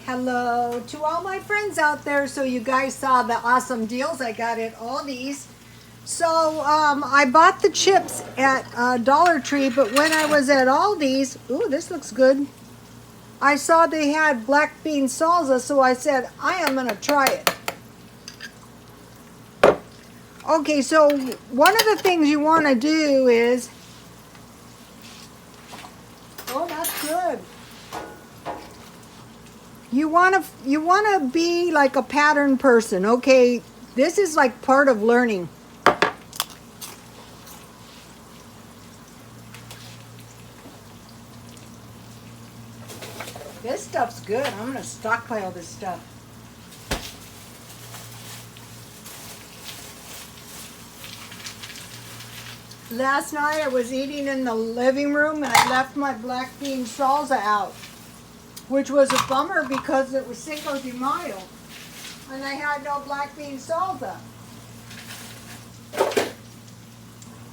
Hello to all my friends out there. So you guys saw the awesome deals I got at Aldi's. So I bought the chips at Dollar Tree, but when I was at Aldi's, ooh, this looks good. I saw they had black bean salsa, so I said, I am going to try it. Okay, so one of the things you want to do is, oh, that's good. You want to be like a pattern person. Okay, this is like part of learning. This stuff's good. I'm going to stockpile this stuff. Last night I was eating in the living room and I left my black bean salsa out, which was a bummer because it was Cinco de Mayo and I had no black bean salsa.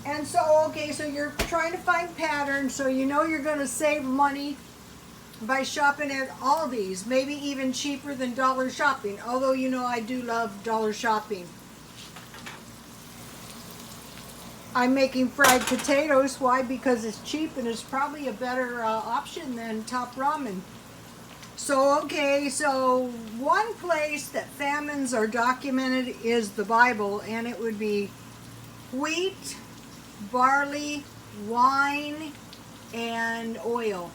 And so, okay, so you're trying to find patterns, so you know you're going to save money by shopping at Aldi's, maybe even cheaper than dollar shopping, although you know I do love dollar shopping. I'm making fried potatoes. Why? Because it's cheap and it's probably a better option than top ramen. So, okay, so one place that famines are documented is the Bible, and it would be wheat, barley, wine, and oil.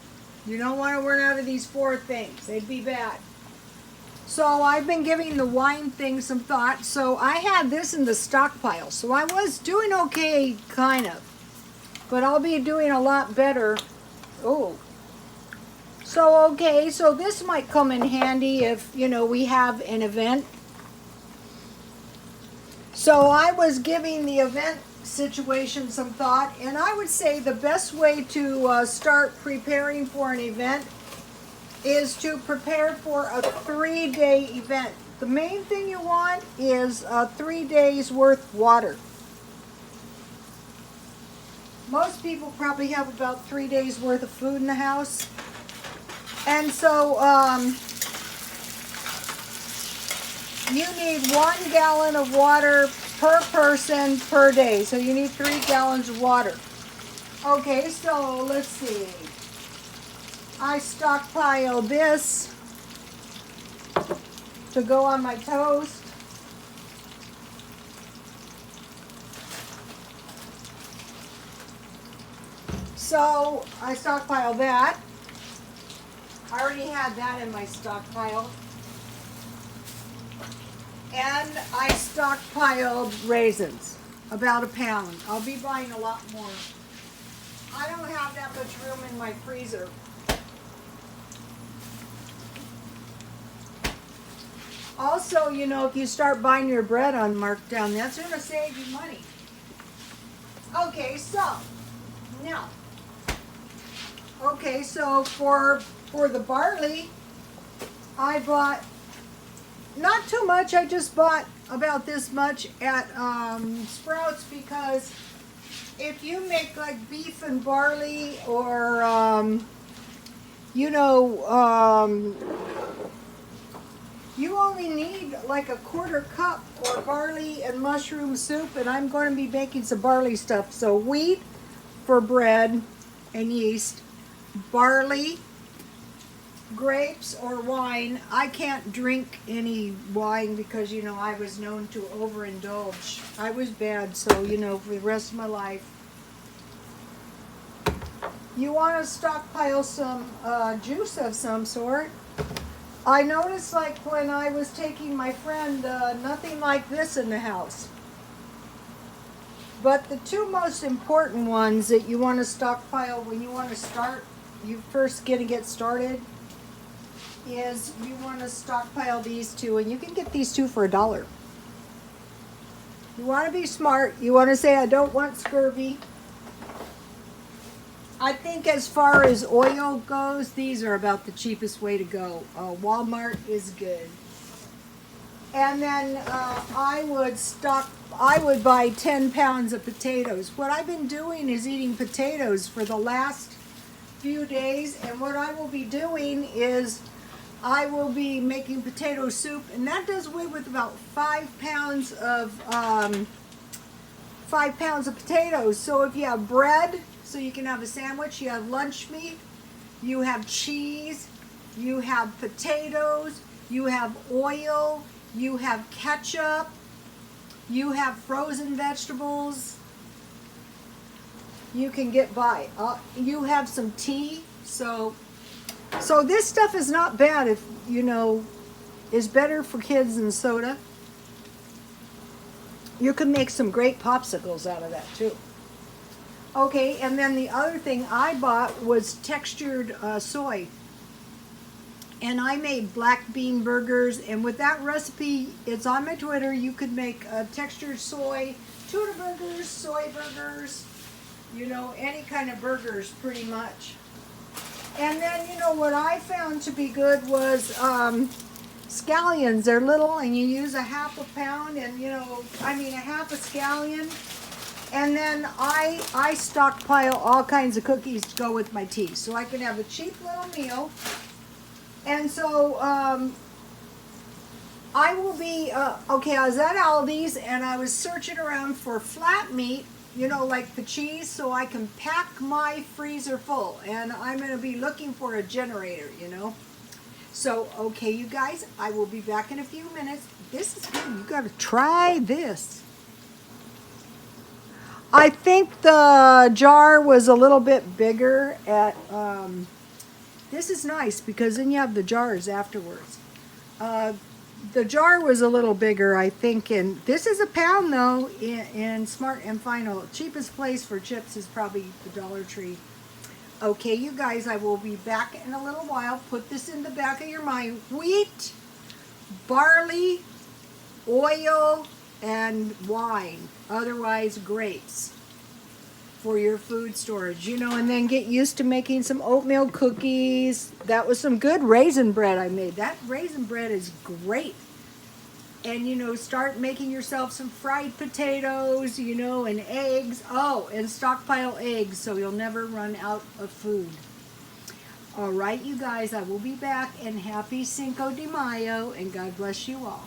You don't want to run out of these four things. They'd be bad. So I've been giving the wine thing some thought. So I had this in the stockpile. So I was doing okay, kind of. But I'll be doing a lot better. Oh. So, okay, so this might come in handy if, you know, we have an event. So I was giving the event situation some thought. And I would say the best way to start preparing for an event is to prepare for a 3-day event. The main thing you want is 3 days worth of water. Most people probably have about 3 days worth of food in the house. And so you need 1 gallon of water per person per day. So you need 3 gallons of water. Okay, so let's see. I stockpile this to go on my toast. So I stockpile that. I already had that in my stockpile. And I stockpiled raisins, about a pound. I'll be buying a lot more. I don't have that much room in my freezer. Also, you know, if you start buying your bread on markdown, that's going to save you money. Okay, so now, okay, so for the barley, I bought not too much. I just bought about this much at Sprouts because if you make like beef and barley or you know. You only need like a 1/4 cup for barley and mushroom soup, and I'm going to be making some barley stuff. So wheat for bread and yeast, barley, grapes or wine. I can't drink any wine because, you know, I was known to overindulge. I was bad, so, you know, for the rest of my life. You want to stockpile some juice of some sort. I noticed, like, when I was taking my friend, nothing like this in the house. But the two most important ones that you want to stockpile when you want to start, you first get started, is you want to stockpile these two. And you can get these two for $1. You want to be smart. You want to say, I don't want scurvy. I think as far as oil goes, these are about the cheapest way to go. Walmart is good. And then I would buy 10 pounds of potatoes. What I've been doing is eating potatoes for the last few days, and what I will be doing is I will be making potato soup, and that does away with about 5 pounds of 5 pounds of potatoes. So if you have bread, so you can have a sandwich, you have lunch meat, you have cheese, you have potatoes, you have oil, you have ketchup, you have frozen vegetables. You can get by. You have some tea. So this stuff is not bad if, you know, is better for kids than soda. You can make some great popsicles out of that too. Okay, and then the other thing I bought was textured soy. And I made black bean burgers, and with that recipe, it's on my Twitter. You could make textured soy, tuna burgers, soy burgers, you know, any kind of burgers pretty much. And then, you know, what I found to be good was scallions. They're little, and you use a half a pound, and, you know, I mean a half a scallion. And then I stockpile all kinds of cookies to go with my tea, so I can have a cheap little meal. And so I will be, okay, I was at Aldi's, and I was searching around for flat meat, you know, like the cheese, so I can pack my freezer full. And I'm going to be looking for a generator, you know. So, okay, you guys, I will be back in a few minutes. This is good. You got to try this. I think the jar was a little bit bigger at, this is nice because then you have the jars afterwards. The jar was a little bigger, I think, and this is a pound though in Smart and Final. Cheapest place for chips is probably the Dollar Tree. Okay, you guys, I will be back in a little while. Put this in the back of your mind. Wheat, barley, oil, and wine, otherwise grapes, for your food storage, you know. And then get used to making some oatmeal cookies. That was some good raisin bread I made. That raisin bread is great. And, you know, start making yourself some fried potatoes, you know, and eggs. Oh, and stockpile eggs so you'll never run out of food. All right, you guys, I will be back, and happy Cinco de Mayo, and God bless you all.